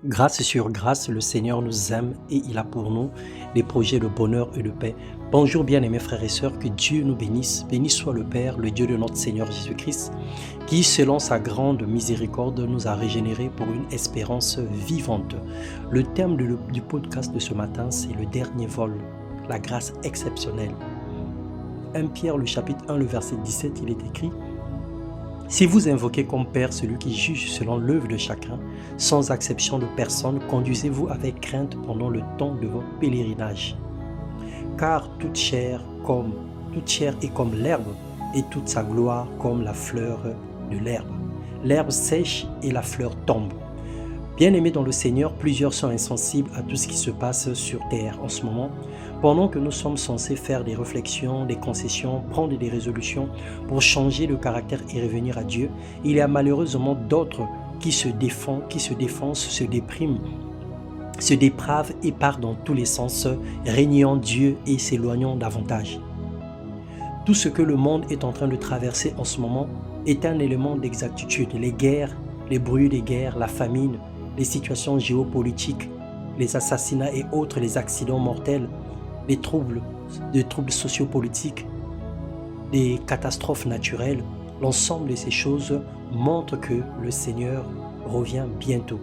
Grâce sur grâce, le Seigneur nous aime et il a pour nous des projets de bonheur et de paix. Bonjour bien-aimés frères et sœurs, que Dieu nous bénisse. Béni soit le Père, le Dieu de notre Seigneur Jésus-Christ, qui selon sa grande miséricorde nous a régénérés pour une espérance vivante. Le thème du podcast de ce matin, c'est le dernier vol, la grâce exceptionnelle. 1 Pierre, le chapitre 1, le verset 17, il est écrit: si vous invoquez comme Père celui qui juge selon l'œuvre de chacun, sans acception de personne, conduisez-vous avec crainte pendant le temps de votre pèlerinage. Car toute chair est comme l'herbe, et toute sa gloire comme la fleur de l'herbe. L'herbe sèche et la fleur tombe. Bien-aimés dans le Seigneur, plusieurs sont insensibles à tout ce qui se passe sur terre en ce moment. Pendant que nous sommes censés faire des réflexions, des concessions, prendre des résolutions pour changer de caractère et revenir à Dieu, il y a malheureusement d'autres qui se défoncent, se dépriment, se dépravent et partent dans tous les sens, régnant Dieu et s'éloignant davantage. Tout ce que le monde est en train de traverser en ce moment est un élément d'exactitude. Les guerres, les bruits des guerres, la famine, les situations géopolitiques, les assassinats et autres, les accidents mortels, les troubles sociopolitiques, des catastrophes naturelles, l'ensemble de ces choses montrent que le Seigneur revient bientôt.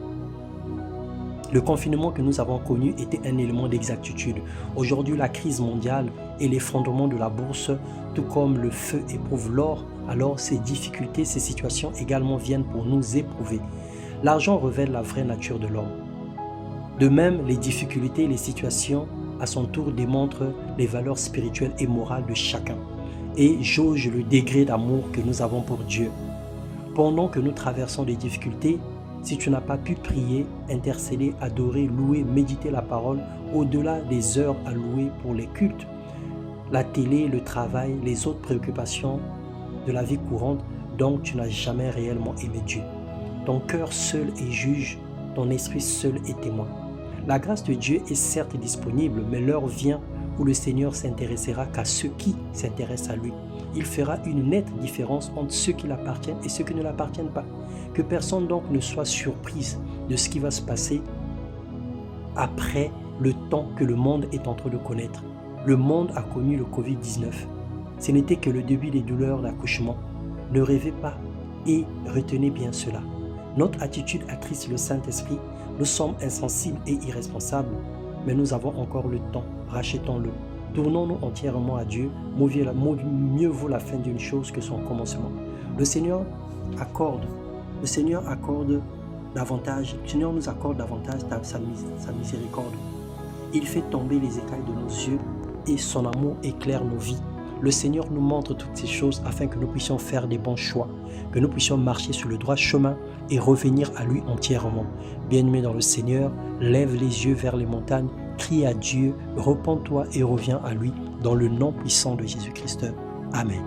Le confinement que nous avons connu était un élément d'exactitude. Aujourd'hui, la crise mondiale et l'effondrement de la bourse, tout comme le feu éprouve l'or, alors ces difficultés, ces situations également viennent pour nous éprouver. L'argent révèle la vraie nature de l'homme. De même, les difficultés et les situations à son tour démontrent les valeurs spirituelles et morales de chacun et jaugent le degré d'amour que nous avons pour Dieu. Pendant que nous traversons des difficultés, si tu n'as pas pu prier, intercéder, adorer, louer, méditer la parole au-delà des heures allouées pour les cultes, la télé, le travail, les autres préoccupations de la vie courante, donc tu n'as jamais réellement aimé Dieu. Ton cœur seul est juge, ton esprit seul est témoin. La grâce de Dieu est certes disponible, mais l'heure vient où le Seigneur s'intéressera qu'à ceux qui s'intéressent à lui. Il fera une nette différence entre ceux qui l'appartiennent et ceux qui ne l'appartiennent pas. Que personne donc ne soit surprise de ce qui va se passer après le temps que le monde est en train de connaître. Le monde a connu le Covid-19. Ce n'était que le début des douleurs d'accouchement. Ne rêvez pas et retenez bien cela. Notre attitude attriste le Saint-Esprit. Nous sommes insensibles et irresponsables, mais nous avons encore le temps. Rachetons-le. Tournons-nous entièrement à Dieu. Mieux vaut la fin d'une chose que son commencement. Le Seigneur nous accorde davantage sa miséricorde. Il fait tomber les écailles de nos yeux et son amour éclaire nos vies. Le Seigneur nous montre toutes ces choses afin que nous puissions faire des bons choix, que nous puissions marcher sur le droit chemin et revenir à lui entièrement. Bien-aimé dans le Seigneur, lève les yeux vers les montagnes, crie à Dieu, repens-toi et reviens à lui dans le nom puissant de Jésus-Christ. Amen.